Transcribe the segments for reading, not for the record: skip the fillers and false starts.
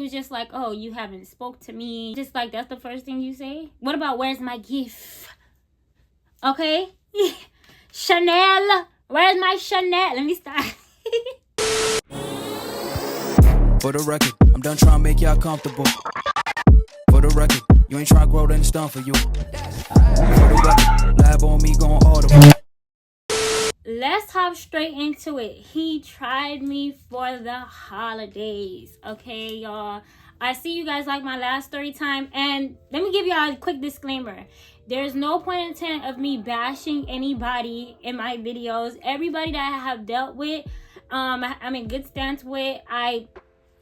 was just like, oh, you haven't spoke to me. Just like, that's the first thing you say? What about, where's my gift? Okay? Chanel. Where's my Chanel? Let me start. For the record, I'm done trying to make y'all comfortable. For the record, you ain't trying to grow, then it's done for you. For the record, lab on me going audible. Let's hop straight into it. He tried me for the holidays. Okay, y'all. I see you guys like my last story time. And let me give y'all a quick disclaimer. There's no point intent of me bashing anybody in my videos. Everybody that I have dealt with, I'm in good stance with. I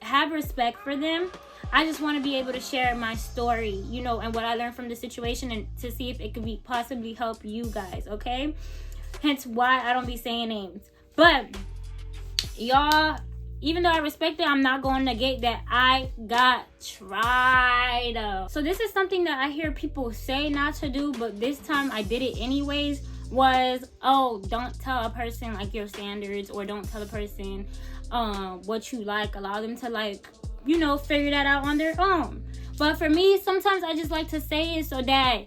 have respect for them. I just want to be able to share my story, you know, and what I learned from the situation, and to see if it could be possibly help you guys, okay? Hence why I don't be saying names. But y'all, even though I respect it, I'm not going to negate that I got tried. So this is something that I hear people say not to do, but this time I did it anyways. Was, oh, don't tell a person like your standards, or don't tell a person what you like. Allow them to, like, you know, figure that out on their own. But for me, sometimes I just like to say it so that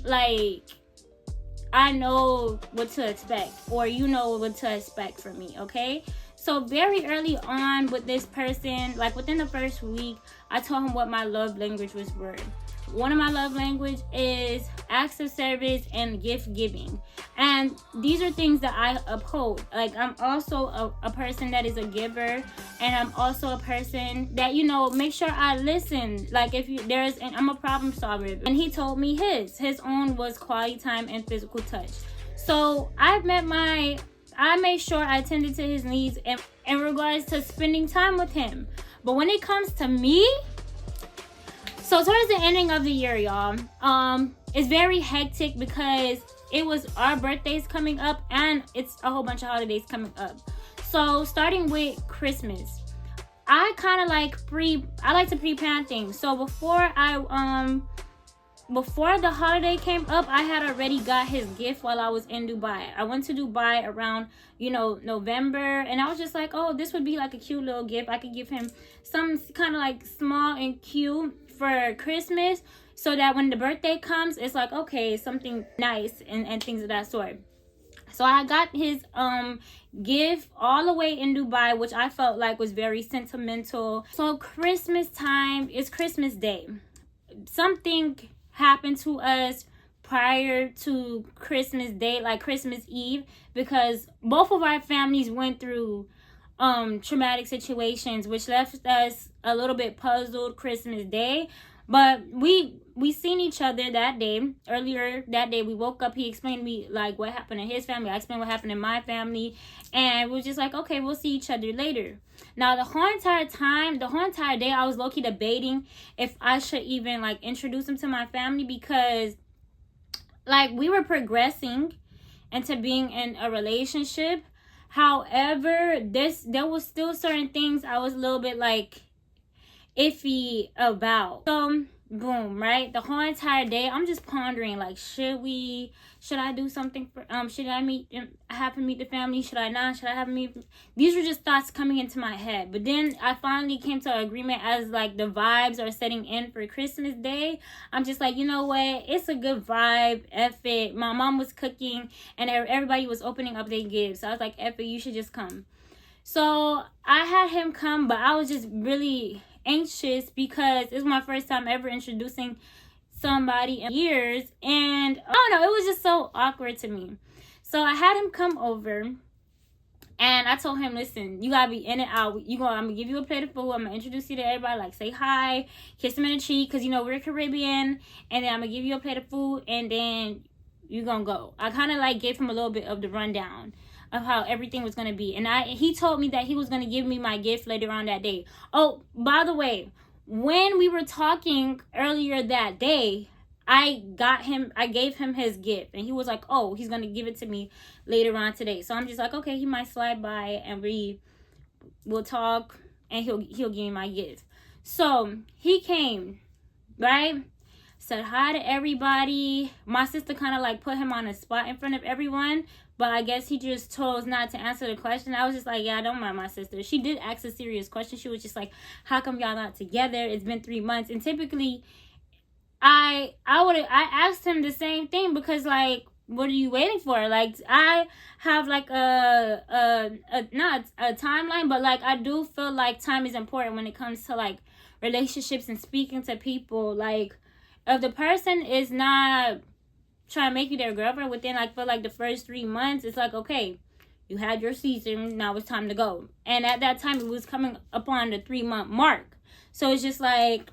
like, I know what to expect, or you know what to expect from me, okay? So very early on with this person, like within the first week, I told him what my love language were. One of my love language is acts of service and gift giving. And these are things that I uphold. Like, I'm also a person that is a giver, and I'm also a person that, you know, make sure I listen. Like, if and I'm a problem solver. And he told me his own was quality time and physical touch. So I made sure I attended to his needs in regards to spending time with him. But when it comes to me, so towards the ending of the year, y'all, it's very hectic because it was our birthdays coming up, and it's a whole bunch of holidays coming up. So starting with Christmas, I kind of like I like to pre-plan things. So before the holiday came up, I had already got his gift while I was in Dubai. I went to Dubai around, you know, November, and I was just like, oh, this would be like a cute little gift. I could give him some kind of like small and cute for Christmas, so that when the birthday comes, it's like, okay, something nice and things of that sort. So I got his gift all the way in Dubai, which I felt like was very sentimental. So Christmas time is Christmas Day. Something happened to us prior to Christmas Day, like Christmas Eve, because both of our families went through traumatic situations, which left us a little bit puzzled Christmas Day. But we seen each other that day. Earlier that day, we woke up, he explained to me like what happened in his family, I explained what happened in my family, and we were just like, okay, we'll see each other later. Now the whole entire day, I was low-key debating if I should even like introduce him to my family, because like we were progressing into being in a relationship. However, there was still certain things I was a little bit like iffy about. So boom, right? The whole entire day, I'm just pondering like, should I do something for should I have him meet the family? Should I not? Should I have him meet? These were just thoughts coming into my head. But then I finally came to an agreement, as like the vibes are setting in for Christmas Day. I'm just like, you know what? It's a good vibe. F it. My mom was cooking and everybody was opening up their gifts. So I was like, F it, you should just come. So I had him come, but I was just really anxious because it's my first time ever introducing somebody in years, and I don't know, it was just so awkward to me. So I had him come over, and I told him, listen, you gotta be in and out. I'm gonna give you a plate of food, I'm gonna introduce you to everybody, like say hi, kiss him in the cheek, because you know we're Caribbean, and then I'm gonna give you a plate of food, and then you're gonna go. I kind of like gave him a little bit of the rundown of how everything was going to be. And he told me that he was going to give me my gift later on that day. Oh, by the way, when we were talking earlier that day, I gave him his gift, and he was like, oh, he's going to give it to me later on today. So I'm just like, okay, he might slide by and we will talk, and he'll give me my gift. So he came, right? Said hi to everybody. My sister kind of like put him on a spot in front of everyone. but I guess he just chose not to answer the question. I was just like, yeah, I don't mind my sister. She did ask a serious question. She was just like, how come y'all not together? It's been 3 months. And typically I asked him the same thing, because like, what are you waiting for? Like, I have like not a timeline, but like, I do feel like time is important when it comes to like relationships and speaking to people. Like, if the person is not trying to make you their girlfriend within like, for like the first 3 months, it's like, okay, you had your season, now it's time to go. And at that time, it was coming upon the 3-month mark. So it's just like,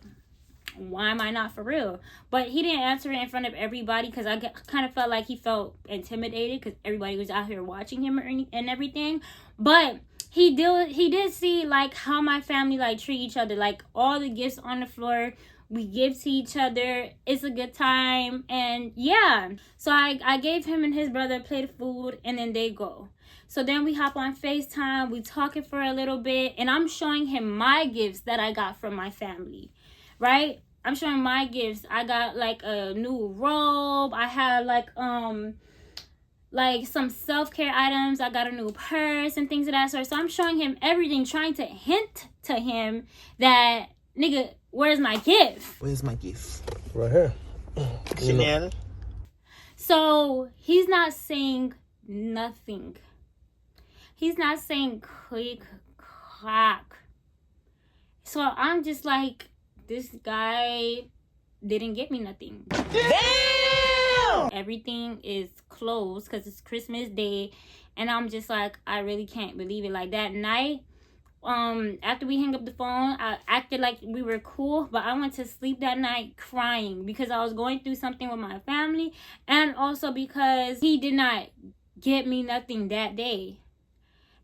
why am I not for real? But he didn't answer it in front of everybody, because I kind of felt like he felt intimidated because everybody was out here watching him and everything. But he did see like how my family like treat each other, like all the gifts on the floor we give to each other. It's a good time. And yeah, so I gave him and his brother a plate of food, and then they go. So then we hop on FaceTime, we talking for a little bit, and I'm showing him my gifts that I got from my family. Right? I'm showing my gifts. I got like a new robe. I have like some self-care items. I got a new purse and things of that sort. So I'm showing him everything, trying to hint to him that, nigga, where's my gift? Where's my gift? Right here. Chanel. So he's not saying nothing. He's not saying click, clack. So I'm just like, this guy didn't get me nothing. Damn! Everything is closed because it's Christmas Day, and I'm just like, I really can't believe it. Like that night, after we hung up the phone, I acted like we were cool, but I went to sleep that night crying because I was going through something with my family, and also because he did not get me nothing that day.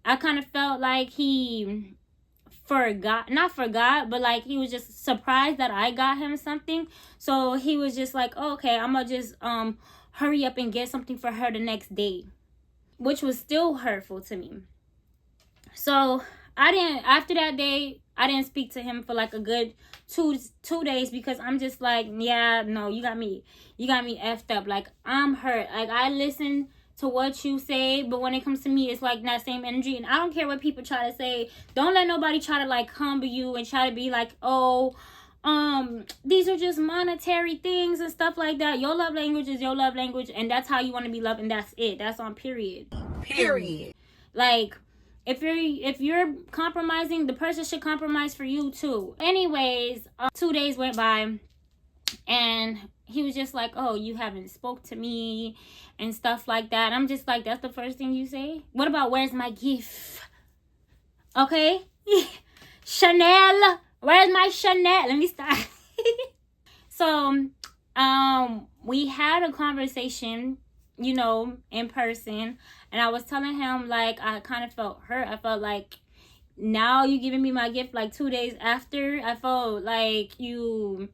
I kind of felt like he not forgot, but like he was just surprised that I got him something. So he was just like, oh, okay, I'm gonna just hurry up and get something for her the next day, which was still hurtful to me. So after that day, I didn't speak to him for like a good two days, because I'm just like, yeah, no, you got me effed up. Like, I'm hurt. Like, I listened to what you say, but when it comes to me, it's like that same energy. And I don't care what people try to say. Don't let nobody try to like humble you and try to be like, oh, these are just monetary things and stuff like that. Your love language is your love language, and that's how you want to be loved, and that's it. That's on period. Like, if you're compromising, the person should compromise for you too. Anyways, 2 days went by, and he was just like, oh, you haven't spoke to me and stuff like that. I'm just like, that's the first thing you say? What about where's my gift? Okay? Chanel. Where's my Chanel? Let me start. So, we had a conversation, you know, in person. And I was telling him, like, I kind of felt hurt. I felt like, now you giving me my gift like 2 days after. I felt like you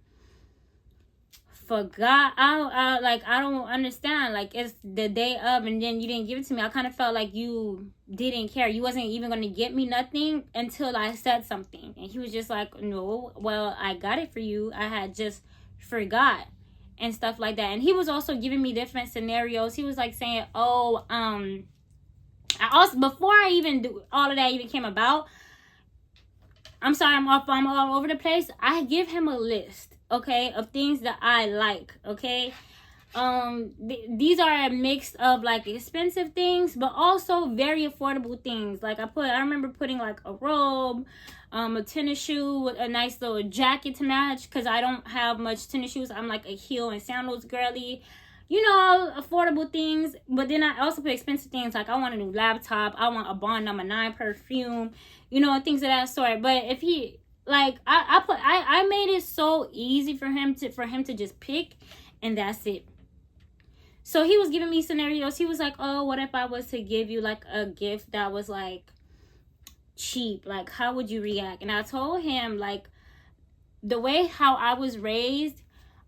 forgot. I don't understand. Like, it's the day of, and then you didn't give it to me. I kind of felt like you didn't care. You wasn't even going to get me nothing until I said something. And he was just like, no, well, I got it for you. I had just forgot and stuff like that. And he was also giving me different scenarios. He was like saying, oh, I also, before I even do all of that even came about, I'm sorry, I'm all over the place. I give him a list, okay, of things that I like, okay? These are a mix of like expensive things, but also very affordable things. Like I remember putting like a robe, a tennis shoe with a nice little jacket to match, because I don't have much tennis shoes. I'm like a heel and sandals girly. You know, affordable things. But then I also put expensive things, like I want a new laptop, I want a Bond No. 9 perfume, you know, things of that sort. But if he, like, I made it so easy for him to just pick, and that's it. So he was giving me scenarios. He was like, oh, what if I was to give you like a gift that was like cheap? Like, how would you react? And I told him, like, the way how I was raised,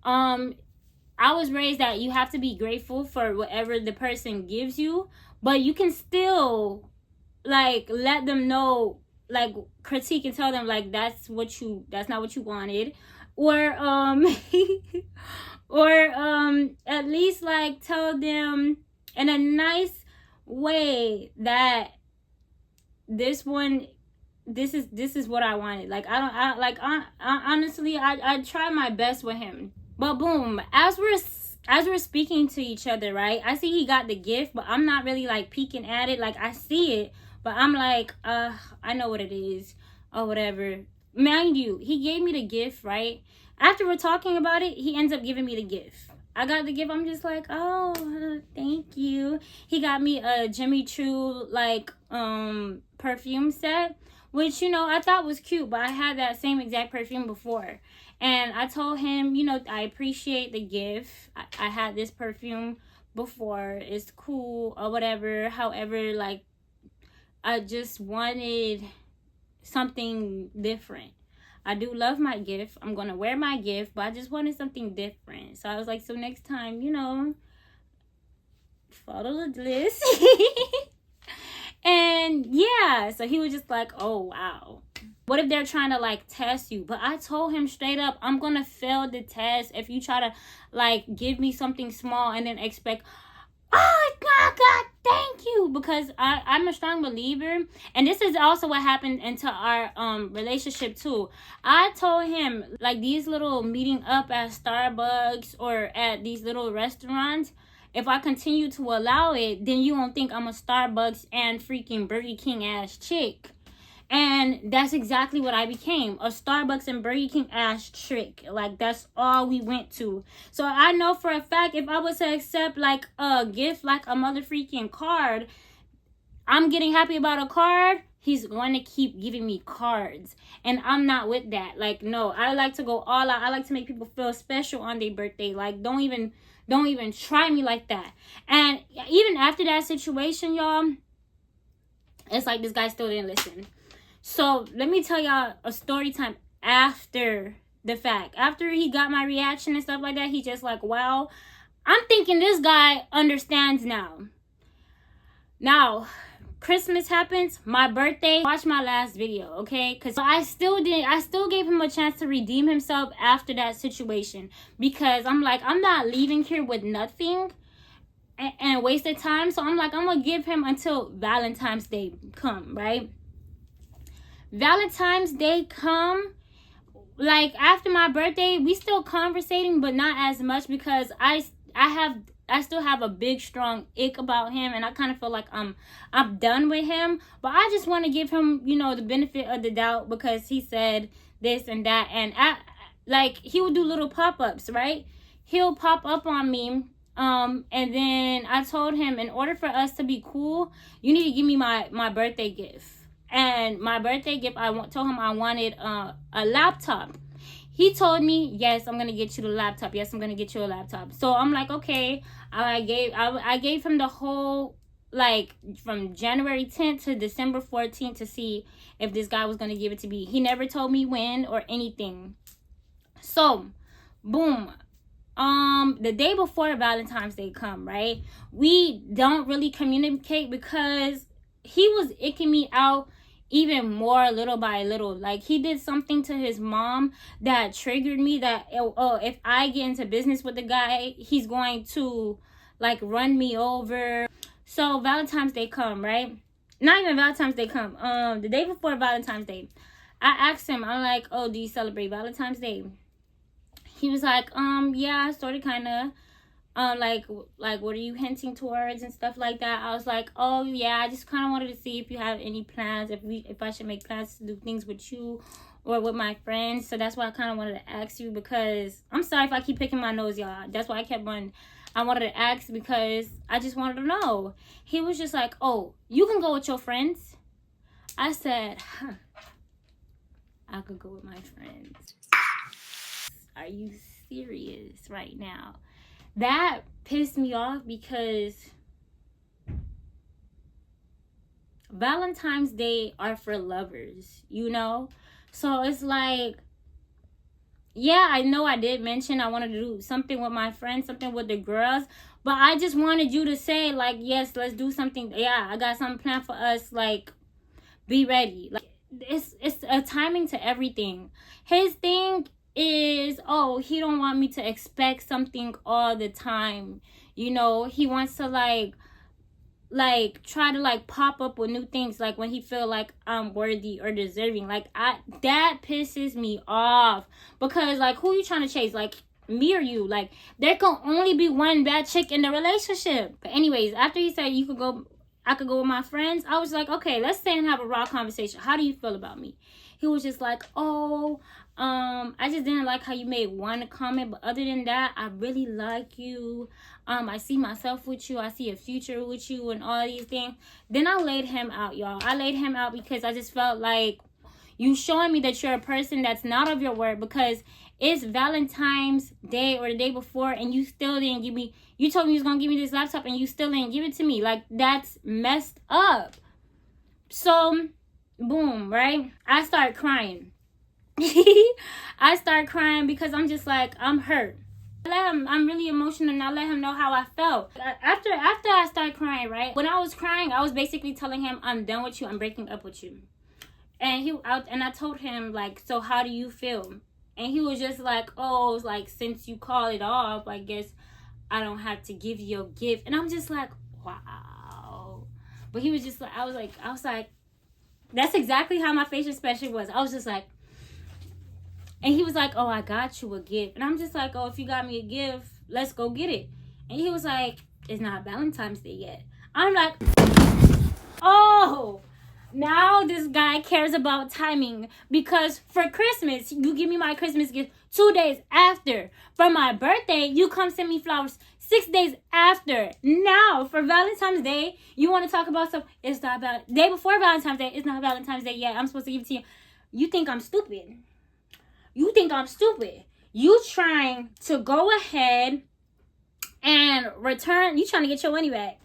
that you have to be grateful for whatever the person gives you, but you can still like let them know, like critique and tell them like that's not what you wanted, or or at least like tell them in a nice way that this is what I wanted. Like, I honestly, I try my best with him. But boom, as we're speaking to each other, right? I see he got the gift, but I'm not really like peeking at it. Like, I see it, but I'm like, I know what it is or whatever. Mind you, he gave me the gift, right? After we're talking about it, he ends up giving me the gift. I got the gift. I'm just like, oh, thank you. He got me a Jimmy Choo like perfume set, which, you know, I thought was cute, but I had that same exact perfume before. And I told him, you know, I appreciate the gift. I had this perfume before. It's cool or whatever. However, like, I just wanted something different. I do love my gift. I'm going to wear my gift, but I just wanted something different. So I was like, so next time, you know, follow the list. And yeah, so he was just like, oh, wow. What if they're trying to like test you? But I told him straight up, I'm going to fail the test if you try to like give me something small and then expect, oh God, thank you. Because I'm a strong believer, and this is also what happened into our relationship too. I told him, like, these little meeting up at Starbucks or at these little restaurants, if I continue to allow it, then you won't think I'm a Starbucks and freaking Burger King ass chick. And that's exactly what I became, a Starbucks and Burger King ass trick. Like, that's all we went to. So I know for a fact, if I was to accept like a gift, like a mother freaking card, I'm getting happy about a card, he's going to keep giving me cards. And I'm not with that. Like, no, I like to go all out. I like to make people feel special on their birthday. Like, don't even try me like that. And even after that situation, y'all, it's like this guy still didn't listen. So let me tell y'all a story time after the fact. After he got my reaction and stuff like that, he's just like, wow. I'm thinking this guy understands now. Now, Christmas happens, my birthday, watch my last video, okay? Because I still gave him a chance to redeem himself after that situation. Because I'm like, I'm not leaving here with nothing and wasted time. So I'm like, I'm going to give him until Valentine's Day come, right? Valentine's Day come, like after my birthday, we still conversating, but not as much because I still have a big strong ick about him, and I kind of feel like I'm done with him. But I just want to give him, you know, the benefit of the doubt because he said this and that, and like he would do little pop-ups, right? He'll pop up on me. And then I told him, in order for us to be cool, you need to give me my birthday gift. And my birthday gift, told him I wanted a laptop. He told me, yes, I'm going to get you the laptop. Yes, I'm going to get you a laptop. So I'm like, okay. I gave him the whole, like, from January 10th to December 14th to see if this guy was going to give it to me. He never told me when or anything. So, boom. The day before Valentine's Day come, right? We don't really communicate because he was icking me out even more little by little. Like, he did something to his mom that triggered me that, oh, if I get into business with the guy, he's going to like run me over. So Valentine's Day come, right? Not even Valentine's Day come. The day before Valentine's Day, I asked him, I'm like, oh, do you celebrate Valentine's Day? He was like, yeah, sort of, kind of. Like what are you hinting towards and stuff like that. I was like, oh yeah, I just kind of wanted to see if you have any plans, if I should make plans to do things with you or with my friends. So that's why I kind of wanted to ask you, because I'm sorry if I keep picking my nose, y'all. That's why I wanted to ask because I just wanted to know. He was just like, oh, you can go with your friends. I said, I could go with my friends. Are you serious right now? That pissed me off because Valentine's Day are for lovers, you know? So it's like, yeah, I know I did mention I wanted to do something with my friends, something with the girls, but I just wanted you to say, like, yes, let's do something. Yeah, I got something planned for us. Like, be ready. Like, it's a timing to everything. His thing is, oh, he don't want me to expect something all the time. You know, he wants to like like try to like pop up with new things like when he feel like I'm worthy or deserving. Like that pisses me off, because like who you trying to chase, like me or you? Like there can only be one bad chick in the relationship. But anyways, after he said I could go with my friends, I was like, okay, let's sit and have a raw conversation. How do you feel about me? He was just like, oh, I just didn't like how you made one comment, but other than that, I really like you. I see myself with you. I see a future with you and all these things. Then I laid him out, y'all. I laid him out because I just felt like you showing me that you're a person that's not of your word, because it's Valentine's Day or the day before and you still didn't give me, you told me you was going to give me this laptop and you still didn't give it to me. Like, that's messed up. So, boom, right? I start crying. I start crying because I'm just like, I'm hurt. I'm really emotional, and I let him know how I felt. After I started crying, right? When I was crying, I was basically telling him, I'm done with you. I'm breaking up with you. And I told him, like, so how do you feel? And he was just like, oh, like, since you call it off, I guess I don't have to give you a gift. And I'm just like, wow. But he was just like, I was like, that's exactly how my facial expression was. I was just like, and he was like, oh, I got you a gift. And I'm just like, oh, if you got me a gift, let's go get it. And he was like, it's not Valentine's Day yet. I'm like, oh, now this guy cares about timing, because for Christmas, you give me my Christmas gift 2 days after. For my birthday, you come send me flowers 6 days after. Now, for Valentine's Day, you want to talk about stuff. It's not about day before Valentine's Day. It's not Valentine's Day yet. I'm supposed to give it to you. You think I'm stupid. You think I'm stupid. You trying to go ahead and return. You trying to get your money back.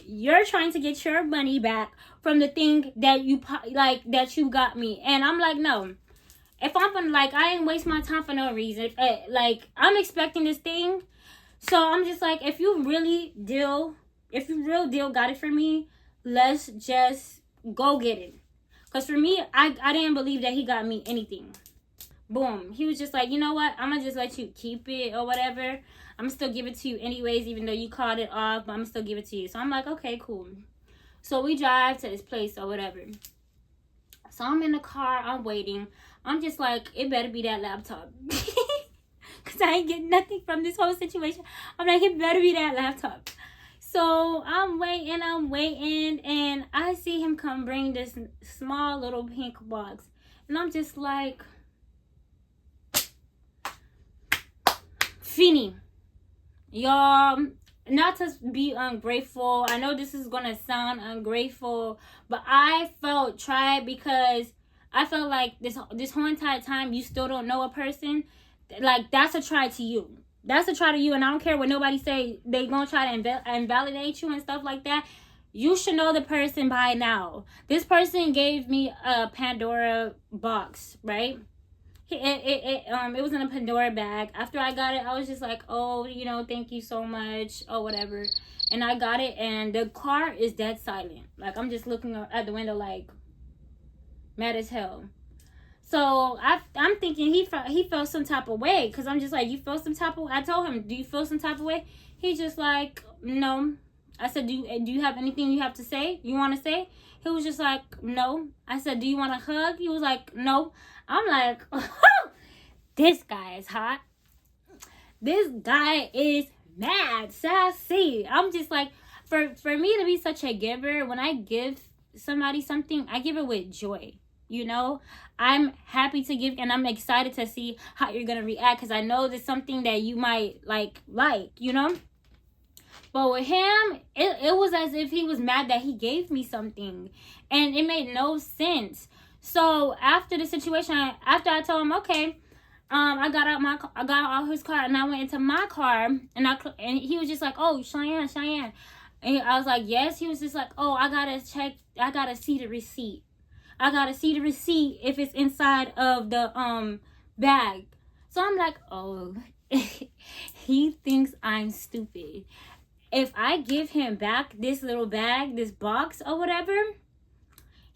You're trying to get your money back from the thing that you that you got me. And I'm like, no. If I'm gonna, like, I ain't waste my time for no reason. Like, I'm expecting this thing. So I'm just like, if you real deal got it for me, let's just go get it. Because for me, I didn't believe that he got me anything. Boom. He was just like, you know what? I'm going to just let you keep it or whatever. I'm going to still give it to you anyways, even though you called it off. But I'm going to still give it to you. So I'm like, okay, cool. So we drive to this place or whatever. So I'm in the car. I'm waiting. I'm just like, it better be that laptop. Because I ain't getting nothing from this whole situation. I'm like, it better be that laptop. So I'm waiting, and I see him come bring this small little pink box. And I'm just like, Fini. Y'all, not to be ungrateful. I know this is going to sound ungrateful, but I felt tried, because I felt like this whole entire time you still don't know a person. Like, that's a try to you. That's a try to you, and I don't care what nobody say. They gonna try to invalidate you and stuff like that. You should know the person by now. This person gave me a Pandora box, right? It was in a Pandora bag. After I got it, I was just like, oh, you know, thank you so much, or whatever. And I got it, and the car is dead silent. Like, I'm just looking at the window, like, mad as hell. So I'm thinking he felt some type of way, because I'm just like, you feel some type of. I told him, do you feel some type of way? He's just like, no. I said, do you have anything you have to say? You want to say? He was just like, no. I said, do you want a hug? He was like, no. I'm like, this guy is hot. This guy is mad, sassy. I'm just like, for me to be such a giver, when I give somebody something, I give it with joy. You know, I'm happy to give, and I'm excited to see how you're gonna react, because I know there's something that you might like, you know. But with him, it was as if he was mad that he gave me something, and it made no sense. So after the situation, after I told him, okay, I got out his car, and I went into my car, and he was just like, oh, Cheyenne, and I was like, yes. He was just like, oh, I gotta see the receipt. I gotta see the receipt if it's inside of the bag. So I'm like, oh, he thinks I'm stupid. If I give him back this little bag, this box or whatever,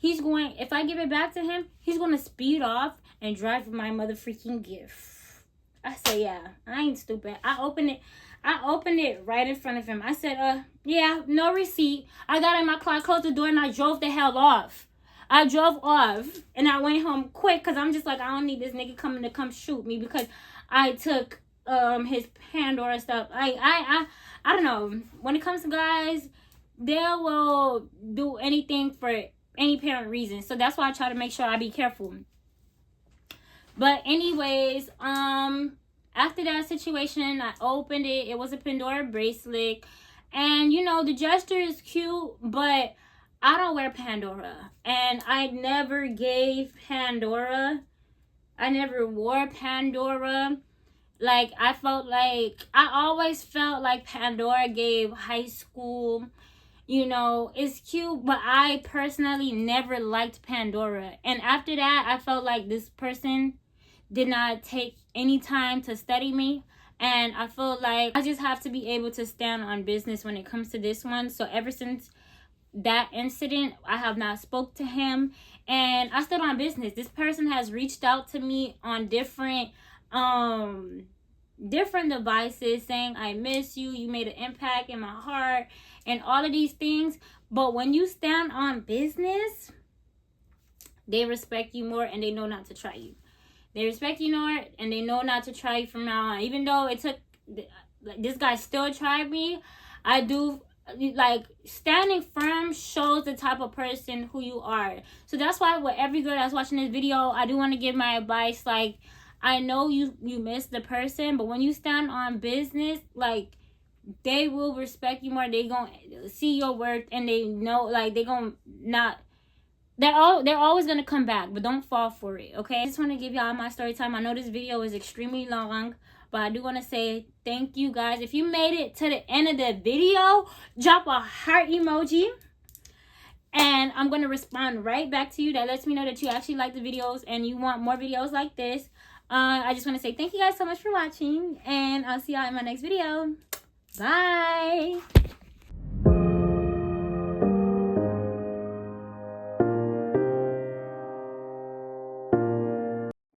if I give it back to him, he's gonna speed off and drive for my mother freaking gift. I say, yeah, I ain't stupid. I opened it. I opened it right in front of him. I said, yeah, no receipt. I got in my car, closed the door, and I drove the hell off. I drove off, and I went home quick, because I'm just like, I don't need this nigga coming to come shoot me, because I took his Pandora stuff. I don't know. When it comes to guys, they will do anything for any apparent reason. So that's why I try to make sure I be careful. But anyways, after that situation, I opened it. It was a Pandora bracelet. And, you know, the gesture is cute, but I don't wear Pandora. And I never gave Pandora. I never wore Pandora. Like, I always felt like Pandora gave high school. You know, it's cute, but I personally never liked Pandora. And after that, I felt like this person did not take any time to study me. And I feel like I just have to be able to stand on business when it comes to this one. So ever since that incident, I have not spoke to him. And I stood on business. This person has reached out to me on different devices saying, I miss you. You made an impact in my heart. And all of these things. But when you stand on business, they respect you more and they know not to try you. They respect you more and they know not to try you from now on. Even though it took, this guy still tried me, I do, like, standing firm shows the type of person who you are. So that's why with every girl that's watching this video, I do want to give my advice. Like, I know you miss the person, but when you stand on business, like, they will respect you more. They gonna see your worth and they know, like, they gonna not, they're always gonna come back, but don't fall for it, okay? I just want to give y'all my story time. I know this video is extremely long, but I do want to say thank you guys. If you made it to the end of the video, drop a heart emoji and I'm gonna respond right back to you. That lets me know that you actually like the videos and you want more videos like this. I just want to say thank you guys so much for watching, and I'll see y'all in my next video. Bye.